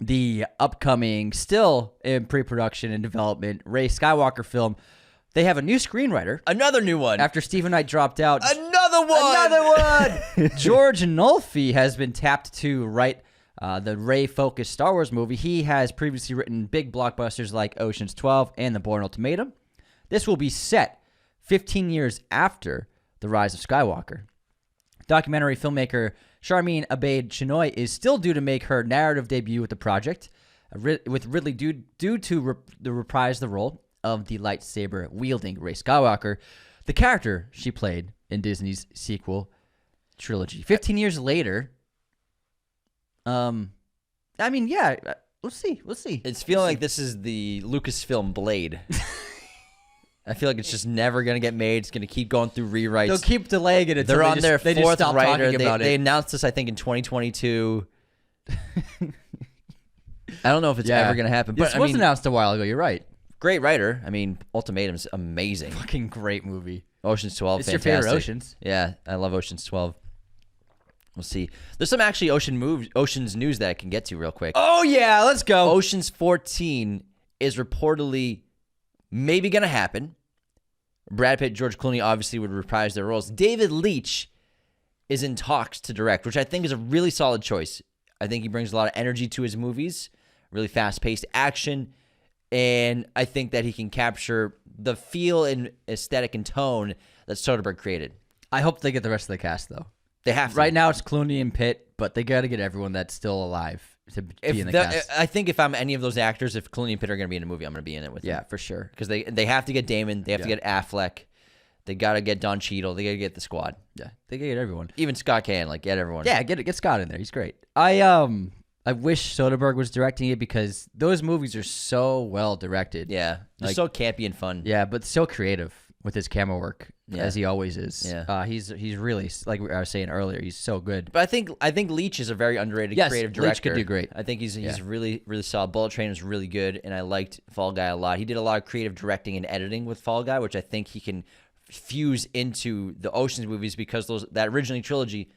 the upcoming, still in pre-production and development, Rey Skywalker film. They have a new screenwriter. Another new one. After Stephen Knight dropped out. Another one. George Nolfi has been tapped to write the Rey-focused Star Wars movie. He has previously written big blockbusters like Ocean's 12 and The Bourne Ultimatum. This will be set 15 years after the rise of Skywalker. Documentary filmmaker Sharmeen Obaid-Chinoy is still due to make her narrative debut with the project, with Ridley due to reprise the role of the lightsaber-wielding Rey Skywalker, the character she played in Disney's sequel trilogy. 15 years later, we'll see. It's feeling like this is the Lucasfilm Blade. I feel like it's just never going to get made. It's going to keep going through rewrites. They'll keep delaying it until They're on their they just fourth stop writer. talking about They it. announced this, I think, in 2022. I don't know if it's ever going to happen. But This was announced a while ago. You're right. Great writer. I mean, Ultimatum's amazing. Fucking great movie. Ocean's 12, It's fantastic. your favorite Oceans. Yeah, I love Ocean's 12. We'll see. There's some actually Ocean's news that I can get to real quick. Oh, yeah. Let's go. Ocean's 14 is reportedly maybe going to happen. Brad Pitt, George Clooney obviously would reprise their roles. David Leitch is in talks to direct, which I think is a really solid choice. I think he brings a lot of energy to his movies, really fast-paced action. and I think that he can capture the feel and aesthetic and tone that Soderbergh created. I hope they get the rest of the cast, though. They have to. Right now it's Clooney and Pitt, but they got to get everyone that's still alive to be in the cast. I think if I'm any of those actors, if Clooney and Pitt are going to be in a movie, I'm going to be in it with them. Yeah, for sure. Because they have to get Damon. They have to get Affleck. They got to get Don Cheadle. They got to get the squad. Yeah, they got to get everyone. Even Scott Caan, like, get everyone. Yeah, get Scott in there. He's great. I wish Soderbergh was directing it because those movies are so well directed. Yeah. They're Like, so campy and fun. Yeah, but so creative with his camera work, Yeah. as he always is. Yeah. He's really, like I was saying earlier, he's so good. But I think Leach is a very underrated creative director. Leach could do great. I think he's really, really solid. Bullet Train was really good, and I liked Fall Guy a lot. He did a lot of creative directing and editing with Fall Guy, which I think he can fuse into the Ocean's movies because that originally trilogy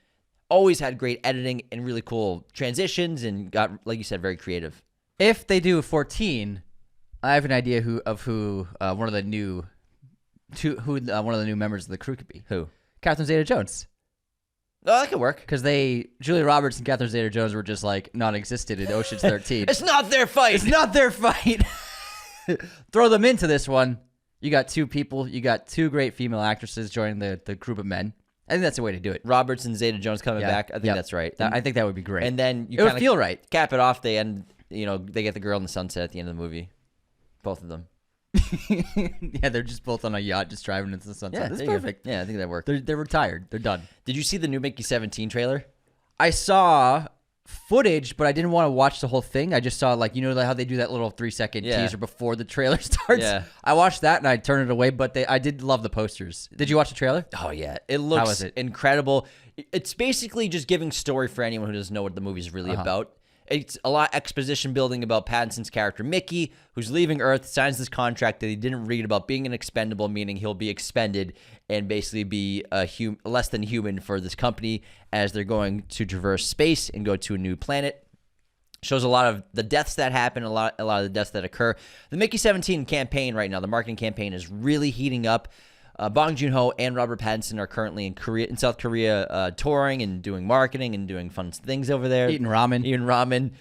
always had great editing and really cool transitions and got, like you said, very creative. If they do 14, I have an idea who one of the new members of the crew could be. Who? Catherine Zeta-Jones. Oh, that could work. Because Julia Roberts and Catherine Zeta-Jones were just like non-existent in Ocean's 13. It's not their fight. It's not their fight. Throw them into this one. You got two people. You got two great female actresses joining the group of men. I think that's the way to do it. Roberts and Zeta-Jones coming back. I think that's right. I think that would be great. And then it would feel right. Cap it off. They get the girl in the sunset at the end of the movie. Both of them. Yeah, they're just both on a yacht, just driving into the sunset. Yeah, that's perfect. Yeah, I think that worked. They're retired. They're done. Did you see the new Mickey 17 trailer? I saw footage, but I didn't want to watch the whole thing. I just saw, like, how they do that little 3-second teaser before the trailer starts. Yeah. I watched that and I turned it away, but I did love the posters. Did you watch the trailer? Oh yeah, it looks How is it? incredible. It's basically just giving story for anyone who doesn't know what the movie's really about. It's a lot of exposition building about Pattinson's character Mickey, who's leaving Earth, signs this contract that he didn't read about being an expendable, meaning he'll be expended and basically be less than human for this company as they're going to traverse space and go to a new planet. Shows a lot of the deaths that happen, a lot of the deaths that occur. The Mickey 17 campaign right now, the marketing campaign, is really heating up. Bong Joon-ho and Robert Pattinson are currently in South Korea, touring and doing marketing and doing fun things over there. Eating ramen.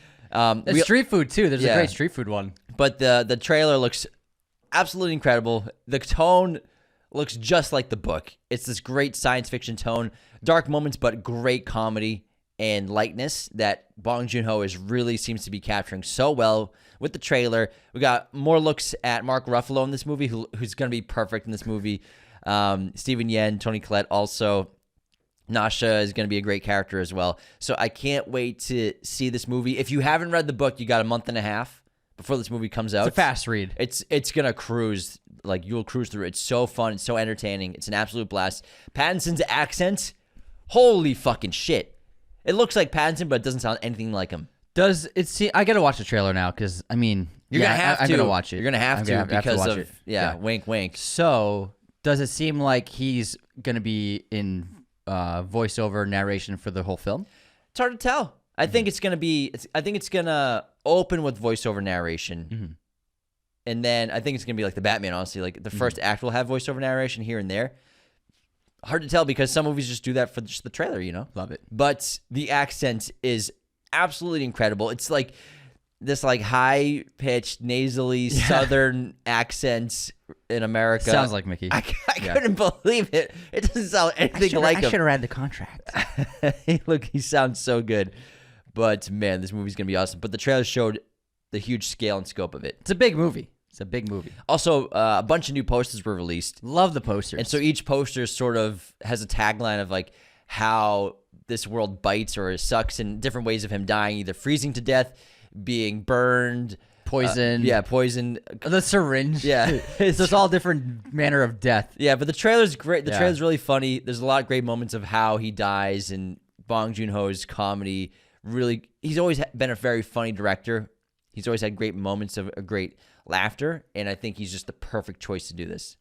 There's street food too. There's a great street food one. But the trailer looks absolutely incredible. The tone looks just like the book. It's this great science fiction tone, dark moments, but great comedy and lightness that Bong Joon-ho really seems to be capturing so well with the trailer. We got more looks at Mark Ruffalo in this movie, who's going to be perfect in this movie. Steven Yeun, Toni Collette also. Nasha is going to be a great character as well. So I can't wait to see this movie. If you haven't read the book, you got a month and a half before this movie comes out. It's a fast read. It's going to cruise. Like, you'll cruise through it. It's so fun. It's so entertaining. It's an absolute blast. Pattinson's accent, holy fucking shit. It looks like Pattinson, but it doesn't sound anything like him. Does it see? I gotta watch the trailer now because you're gonna have to. I'm gonna watch it. You're gonna have to because of wink, wink. So does it seem like he's gonna be in voiceover narration for the whole film? It's hard to tell. I think it's gonna be. I think it's gonna open with voiceover narration, and then I think it's gonna be like the Batman. Honestly, like the first act will have voiceover narration here and there. Hard to tell because some movies just do that for just the trailer, Love it. But the accent is absolutely incredible. It's like this high-pitched, nasally Southern accent in America. Sounds like Mickey. I couldn't believe it. It doesn't sound anything like him. I should have read the contract. He sounds so good. But, man, this movie's going to be awesome. But the trailer showed the huge scale and scope of it. It's a big movie. Also, a bunch of new posters were released. Love the posters. And so each poster sort of has a tagline of like how this world bites or sucks, and different ways of him dying, either freezing to death, being burned, poison. Poison. The syringe. Yeah. It's just all different manner of death. Yeah, but the trailer's great. The trailer's really funny. There's a lot of great moments of how he dies, and Bong Joon-ho's comedy really, he's always been a very funny director. He's always had great moments of a great laughter, and I think he's just the perfect choice to do this.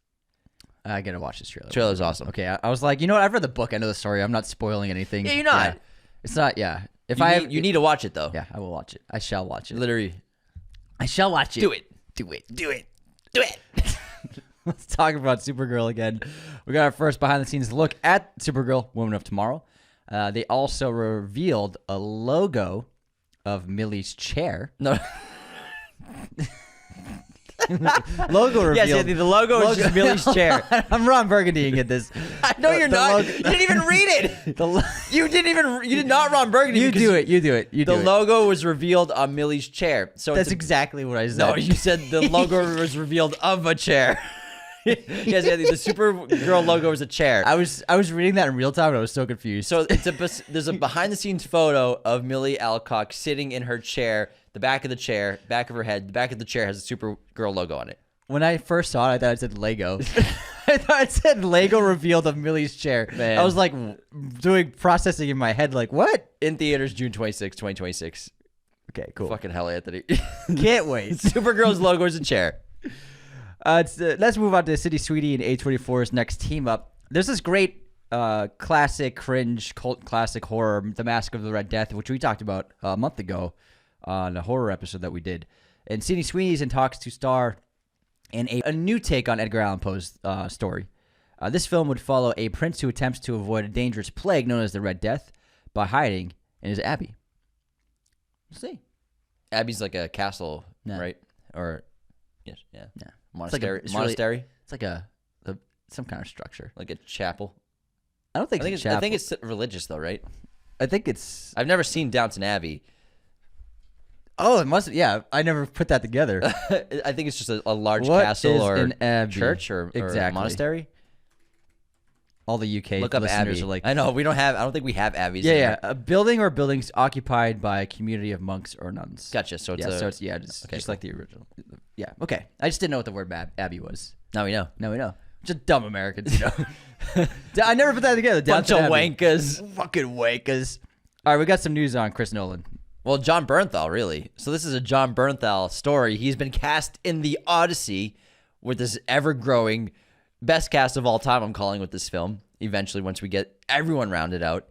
I gotta watch this trailer. Trailer's awesome. Okay, I was like, you know what? I've read the book. I know the story. I'm not spoiling anything. Yeah, you're not. Yeah. It's not. Yeah. You need to watch it though. Yeah, I will watch it. I shall watch it. Literally, I shall watch it. do it. Let's talk about Supergirl again. We got our first behind-the-scenes look at Supergirl, Woman of Tomorrow. They also revealed a logo of Millie's chair. No. Logo revealed. Yes, Anthony, the logo is just Millie's chair. I'm Ron Burgundying at this. No, you're not. Logo, You didn't even read it. You did not Ron Burgundy. You do it. The logo was revealed on Millie's chair. So That's exactly what I said. No, you said the logo was revealed of a chair. Yes, Anthony, the Supergirl logo is a chair. I was reading that in real time and I was so confused. So there's a behind the scenes photo of Millie Alcock sitting in her chair. The back of the chair, back of her head, the back of the chair has a Supergirl logo on it. When I first saw it, I thought it said Lego. I thought it said Lego revealed of Millie's chair. Man. I was like doing processing in my head, like, what? In theaters, June 26, 2026. Okay, cool. Fucking hell, Anthony. Can't wait. Supergirl's logo is a chair. Let's move on to City Sweetie and A24's next team up. There's this great classic, cringe, cult classic horror, The Mask of the Red Death, which we talked about a month ago on a horror episode that we did. And City Sweeney's in talks to star in a new take on Edgar Allan Poe's story. This film would follow a prince who attempts to avoid a dangerous plague known as the Red Death by hiding in his abbey. We'll see. Abbey's like a castle, No. right? Or yes, yeah. Yeah. Monastery. It's Monastery. It's like some kind of structure. Like a chapel. I don't think I it's think it's religious though, right? I think it's. I've never seen Downton Abbey. Oh, it must. Yeah, I never put that together. I think it's just a large What castle is or an abbey? church or Exactly. monastery. All the UK Look up listeners Abbey. are like, I know we don't have. I don't think we have abbeys. yeah, in yeah, there. a building or buildings occupied by a community of monks or nuns. Gotcha. So it's Just okay, like the original. Yeah, okay. I just didn't know what the word abbey was. now we know. Now we know. Just dumb Americans, you know. I never put that together. Bunch Downton of Abbey. wankers. Fucking wankers. All right, we got some news on Chris Nolan. Well, John Bernthal, really. So this is a John Bernthal story. He's been cast in the Odyssey with this ever-growing best cast of all time, I'm calling with this film, eventually once we get everyone rounded out.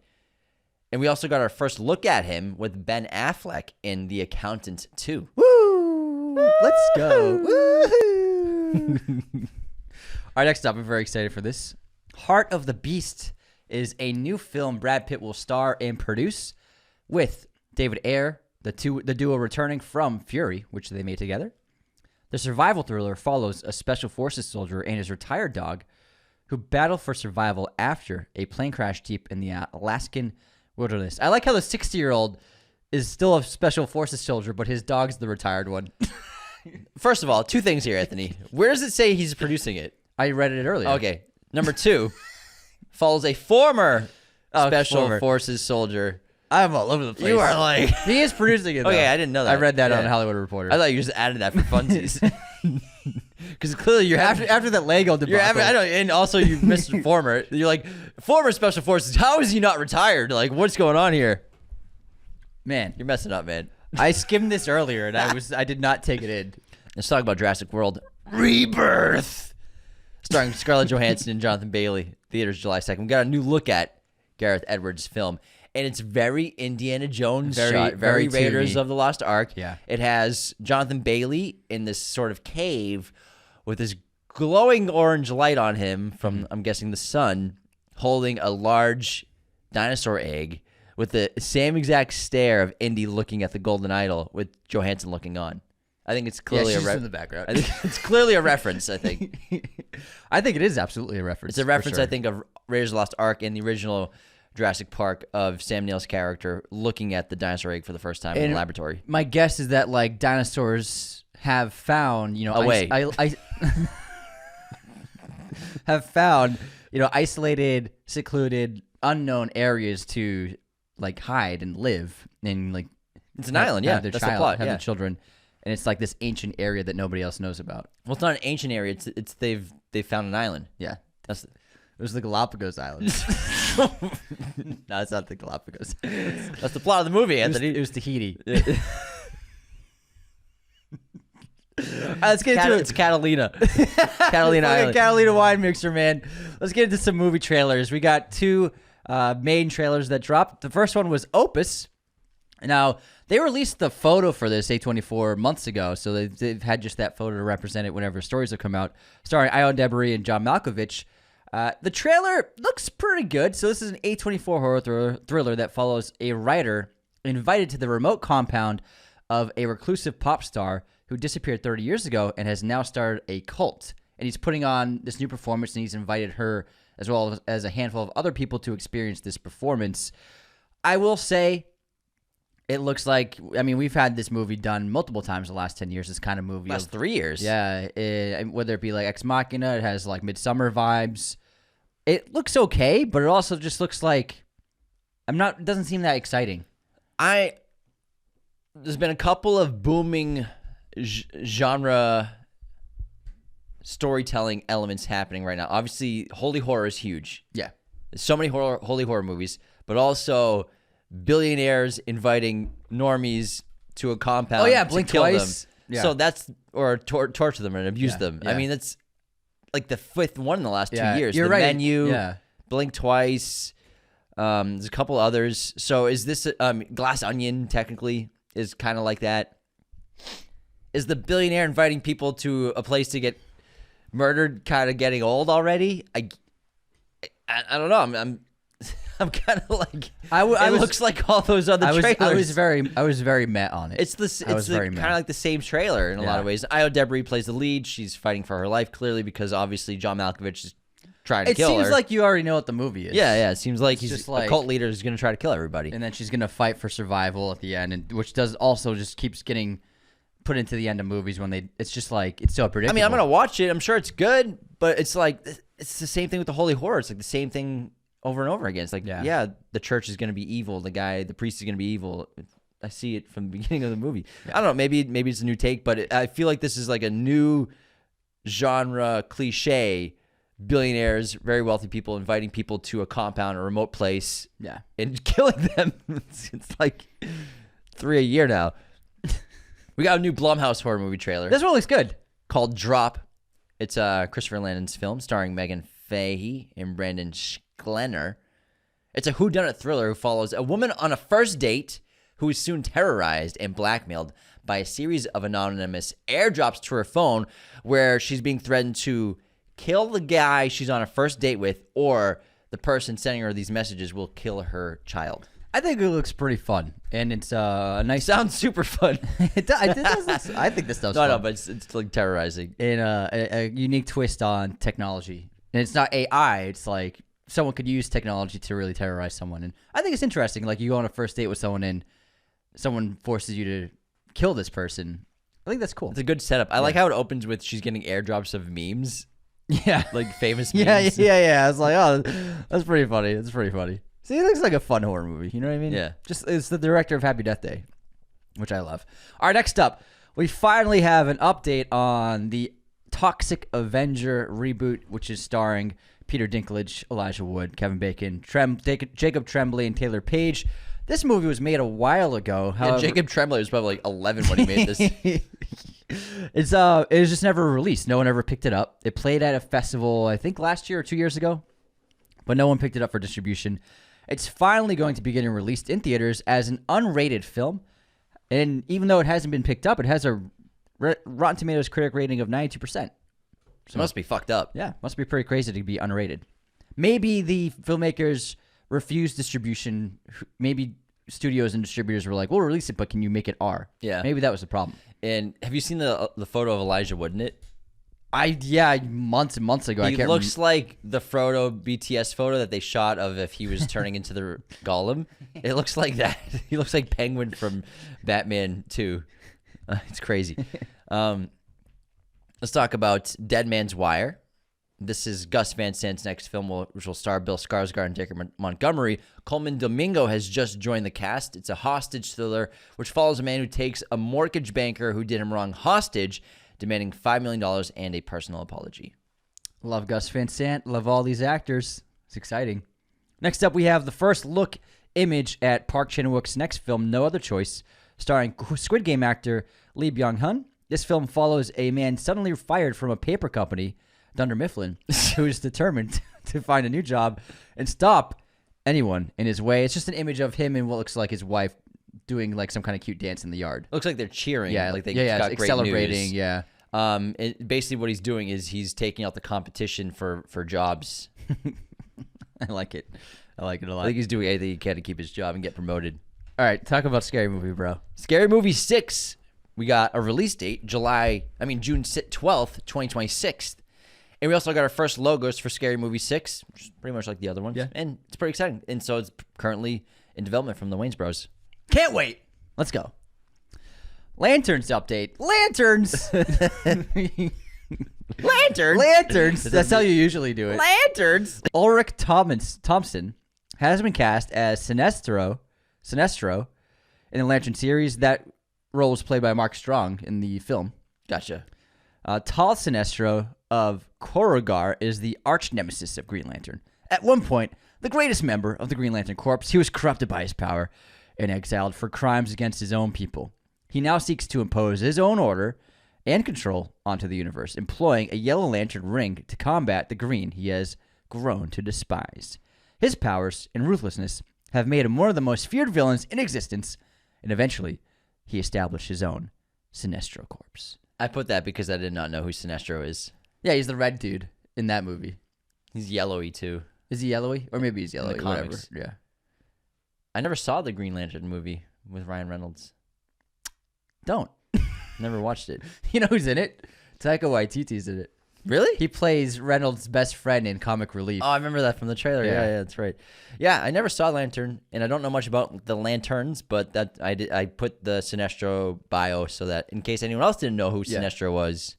And we also got our first look at him with Ben Affleck in The Accountant 2. Woo! Let's go. Woo! All right, next up, I'm very excited for this. Heart of the Beast is a new film Brad Pitt will star and produce with David Ayer, the duo returning from Fury, which they made together. The survival thriller follows a special forces soldier and his retired dog who battle for survival after a plane crash deep in the Alaskan wilderness. I like how the 60-year-old is still a special forces soldier, but his dog's the retired one. First of all, two things here, Anthony. Where does it say he's producing it? I read it earlier. Okay. Number two, follows a former special former. forces soldier. I'm all over the place. You are like... He is producing it, though. Okay, I didn't know that. I read that Yeah. on Hollywood Reporter. I thought you just added that for funsies. Because clearly you're after that Lego debacle. I know, and also you missed former. You're like, former special forces. How is he not retired? Like, what's going on here? Man, You're messing up, man. I skimmed this earlier and I did not take it in. Let's talk about Jurassic World Rebirth, starring Scarlett Johansson and Jonathan Bailey. Theaters July 2nd. We got a new look at Gareth Edwards' film, and it's very Indiana Jones shot, very Raiders of the Lost Ark. Yeah. It has Jonathan Bailey in this sort of cave with this glowing orange light on him from, I'm guessing, the sun, holding a large dinosaur egg with the same exact stare of Indy looking at the golden idol with Johansson looking on. I think it's clearly she's in the background. I think it's clearly a reference, I think. I think it is absolutely a reference. It's a reference, for sure. I think, of Raiders of the Lost Ark and the original Jurassic Park of Sam Neill's character looking at the dinosaur egg for the first time in the laboratory. My guess is that like dinosaurs have found, have found, isolated, secluded, unknown areas to like hide and live and like It's an island, yeah. Have That's the plot. have Yeah. their children, and it's like this ancient area that nobody else knows about. Well, it's not an ancient area. It's they've found an island. Yeah, That's it was the Galapagos Islands. No, it's not the Galapagos. that's the plot of the movie, Anthony. It was Tahiti. Let's get into it. It's Catalina. Catalina Fucking Island. Catalina wine mixer, man. Let's get into some movie trailers. We got two main trailers that dropped. The first one was Opus. Now, they released the photo for this A24 months ago, so they've had just that photo to represent it whenever stories have come out, starring Ion Debris and John Malkovich. The trailer looks pretty good. So this is an A24 horror thriller that follows a writer invited to the remote compound of a reclusive pop star who disappeared 30 years ago and has now started a cult. And he's putting on this new performance, and he's invited her as well as a handful of other people to experience this performance. I will say, it looks like, I mean, we've had this movie done multiple times the last 10 years, this kind of movie. Last 3 years. Yeah, whether it be like Ex Machina, it has like Midsummer vibes. It looks okay, but it also just looks like, it doesn't seem that exciting. There's been a couple of booming genre storytelling elements happening right now. Obviously, holy horror is huge. Yeah. There's so many holy horror movies, but also billionaires inviting normies to a compound. Oh yeah, to blink kill twice. them. Yeah. So that's torture them and abuse them. yeah. I mean, that's like the fifth one in the last 2 years. You're the right. Menu, Yeah. Blink Twice. There's a couple others. So is this Glass Onion? Technically, is kind of like that. Is the billionaire inviting people to a place to get murdered kind of getting old already? I don't know. I'm kind of like it looks like all those other trailers. I was very met on it. It's kind of like the same trailer in a lot of ways. Io Debris plays the lead. She's fighting for her life clearly because obviously John Malkovich is trying to kill her. It seems like you already know what the movie is. Yeah. It seems like he's just a cult leader who's going to try to kill everybody. And then she's going to fight for survival at the end, and which does also just keeps getting put into the end of movies when it's just like, it's so predictable. I mean, I'm going to watch it. I'm sure it's good, but it's like, it's the same thing with the holy horror. It's like the same thing over and over again. It's like, yeah, the church is going to be evil. The priest is going to be evil. I see it from the beginning of the movie. Yeah. I don't know. Maybe it's a new take, but I feel like this is like a new genre cliche. Billionaires, very wealthy people inviting people to a compound, a remote place, and killing them. It's like 3 a year now. We got a new Blumhouse horror movie trailer. This one looks good. Called Drop. It's Christopher Landon's film starring Megan Fahey and Brandon Glenner. It's a whodunit thriller who follows a woman on a first date who is soon terrorized and blackmailed by a series of anonymous airdrops to her phone where she's being threatened to kill the guy she's on a first date with, or the person sending her these messages will kill her child. I think it looks pretty fun, and it's a nice. Sounds super fun. It does. I think this stuff's fun. No, but it's like terrorizing. And a unique twist on technology, and it's not AI. It's like someone could use technology to really terrorize someone, and I think it's interesting. Like you go on a first date with someone, and someone forces you to kill this person. I think that's cool. It's a good setup. I like how it opens with she's getting airdrops of memes. Yeah, like famous memes. Yeah. I was like, oh, that's pretty funny. It's pretty funny. See, it looks like a fun horror movie. You know what I mean? Yeah. Just it's the director of Happy Death Day, which I love. All right, next up, we finally have an update on the Toxic Avenger reboot, which is starring Peter Dinklage, Elijah Wood, Kevin Bacon, Jacob Tremblay, and Taylor Page. This movie was made a while ago. However, Jacob Tremblay was probably like 11 when he made this. It was just never released. No one ever picked it up. It played at a festival, I think last year or 2 years ago, but no one picked it up for distribution. It's finally going to be getting released in theaters as an unrated film, and even though it hasn't been picked up, it has a Rotten Tomatoes critic rating of 92%. So it must be fucked up. Yeah, must be pretty crazy to be unrated. Maybe the filmmakers refused distribution. Maybe studios and distributors were like, we'll release it, but can you make it R? Yeah. Maybe that was the problem. And have you seen the photo of Elijah Wood in it? Months and months ago. He looks like the Frodo BTS photo that they shot of if he was turning into the Gollum. It looks like that. He looks like Penguin from Batman 2. It's crazy. Let's talk about Dead Man's Wire. This is Gus Van Sant's next film, which will star Bill Skarsgård and Dacre Montgomery. Coleman Domingo has just joined the cast. It's a hostage thriller, which follows a man who takes a mortgage banker who did him wrong hostage, demanding $5 million and a personal apology. Love Gus Van Sant. Love all these actors. It's exciting. Next up, we have the first look image at Park Chan-wook's next film, No Other Choice, starring Squid Game actor Lee Byung-hun. This film follows a man suddenly fired from a paper company, Dunder Mifflin, who is determined to find a new job and stop anyone in his way. It's just an image of him and what looks like his wife doing like some kind of cute dance in the yard. Looks like they're cheering. Yeah, like they got great celebrating. News. Yeah. Basically, what he's doing is he's taking out the competition for jobs. I like it. I like it a lot. I think he's doing anything he can to keep his job and get promoted. All right, talk about Scary Movie, bro. Scary Movie 6. we got a release date, June 12th, 2026. And we also got our first logos for Scary Movie 6, which is pretty much like the other ones. Yeah. And it's pretty exciting. And so it's currently in development from the Wayans Bros. Can't wait. Let's go. Lanterns update. Lanterns. Lanterns. That's how you usually do it. Lanterns. Ulrich Thompson has been cast as Sinestro in the Lantern series. That role was played by Mark Strong in the film. Gotcha. Tal Sinestro of Korugar is the arch nemesis of Green Lantern. At one point, the greatest member of the Green Lantern Corps, he was corrupted by his power and exiled for crimes against his own people. He now seeks to impose his own order and control onto the universe, employing a Yellow Lantern ring to combat the green he has grown to despise. His powers and ruthlessness have made him one of the most feared villains in existence, and eventually, he established his own Sinestro Corps. I put that because I did not know who Sinestro is. Yeah, he's the red dude in that movie. He's yellowy, too. Is he yellowy? Or maybe he's yellowy. In the Whatever. comics. Yeah. I never saw the Green Lantern movie with Ryan Reynolds. Don't. Never watched it. You know who's in it? Taika Waititi's in it. Really? He plays Reynolds' best friend in Comic Relief. Oh, I remember that from the trailer. Yeah, that's right. Yeah, I never saw Lantern, and I don't know much about the Lanterns, but that I put the Sinestro bio so that in case anyone else didn't know who Sinestro was.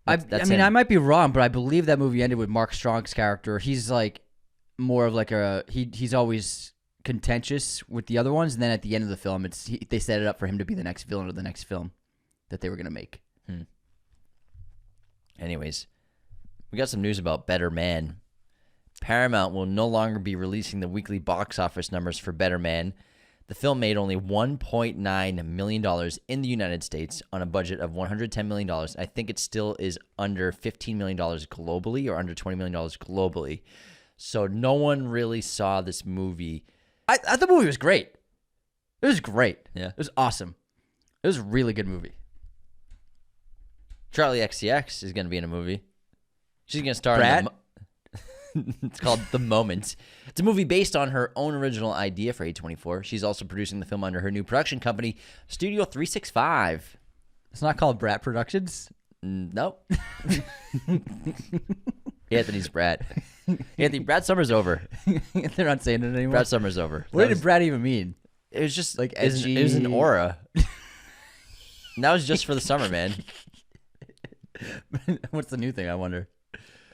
I I might be wrong, but I believe that movie ended with Mark Strong's character. He's like more of like he's always contentious with the other ones, and then at the end of the film, they set it up for him to be the next villain of the next film that they were gonna make. Anyways, we got some news about Better Man. Paramount will no longer be releasing the weekly box office numbers for Better Man. The film made only $1.9 million in the United States on a budget of $110 million. I think it still is under $15 million globally or under $20 million globally. So no one really saw this movie. I thought the movie was great. It was great. Yeah. It was awesome. It was a really good movie. Charlie XCX is going to be in a movie. She's going to star Brad? in it's called The Moment. It's a movie based on her own original idea for A24. She's also producing the film under her new production company, Studio 365. It's not called Brat Productions? Nope. Anthony's Brad. Anthony, Brad Summer's over. They're not saying it anymore. Brad Summer's over. What did Brad even mean? It was just Like it was edgy- an aura. And that was just for the summer, man. What's the new thing, I wonder?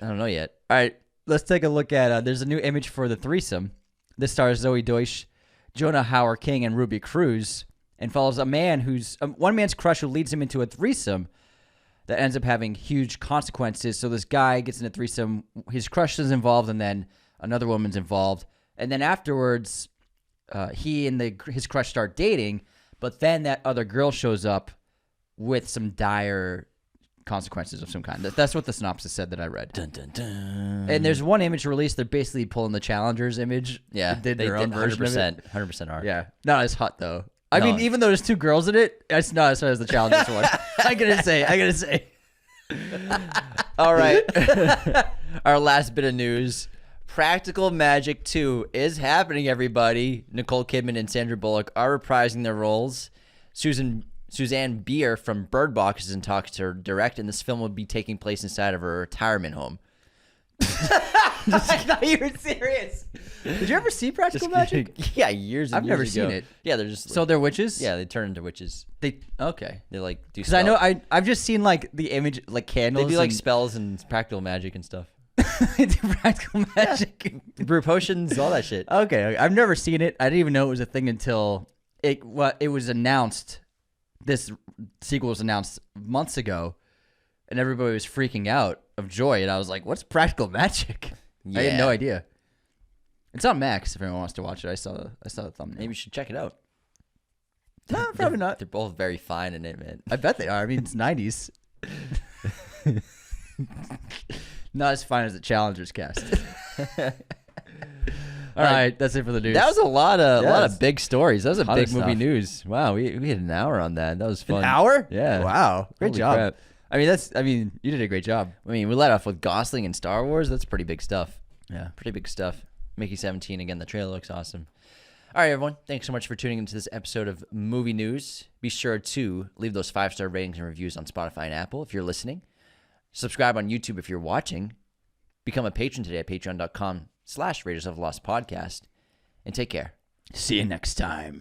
I don't know yet. All right, let's take a look at, there's a new image for the Threesome. This stars Zoe Deutsch, Jonah Hauer King, and Ruby Cruz, and follows a man who's, one man's crush who leads him into a threesome that ends up having huge consequences. So this guy gets in a threesome, his crush is involved, and then another woman's involved. And then afterwards, he and his crush start dating, but then that other girl shows up with some dire consequences of some kind. That's what the synopsis said that I read. Dun, dun, dun. And there's one image released. They're basically pulling the Challengers image. Yeah, and did their own version of it. 100% are. Yeah, not as hot though. I No. mean, even though there's two girls in it, it's not as hot as the Challengers one. I gotta say. All right. Our last bit of news. Practical Magic 2 is happening, everybody. Nicole Kidman and Sandra Bullock are reprising their roles. Suzanne Bier from Bird Box is in talks to direct, and this film will be taking place inside of her retirement home. I thought you were serious. Did you ever see Practical Magic? Yeah, years and I've years never ago. seen it. Yeah, they're just So they're witches? yeah, they turn into witches. Okay. They like do Because I know I've just seen like the image, like candles. they do like and spells and practical magic and stuff. they do Practical Magic. Brew potions, all that shit. Okay, I've never seen it. I didn't even know it was a thing until it was announced. This sequel was announced months ago, and everybody was freaking out of joy. And I was like, "What's Practical Magic?" I had no idea. It's on Max if anyone wants to watch it. I saw the thumbnail. Maybe you should check it out. No, probably not. They're both very fine in it, man. I bet they are. I mean, it's 90s. Not as fine as the Challengers cast. All right, that's it for the news. That was a lot Yes. of big stories. That was a Ton of big movie stuff. news. Wow, we had an hour on that. That was fun. An hour? Yeah. Wow. Great Holy job. crap. I mean, you did a great job. I mean, we let off with Gosling and Star Wars. That's pretty big stuff. Yeah. Pretty big stuff. Mickey 17 again. The trailer looks awesome. All right, everyone. Thanks so much for tuning into this episode of Movie News. Be sure to leave those 5-star ratings and reviews on Spotify and Apple if you're listening. Subscribe on YouTube if you're watching. Become a patron today at patreon.com/Raiders of the Lost Podcast. And take care. See you next time.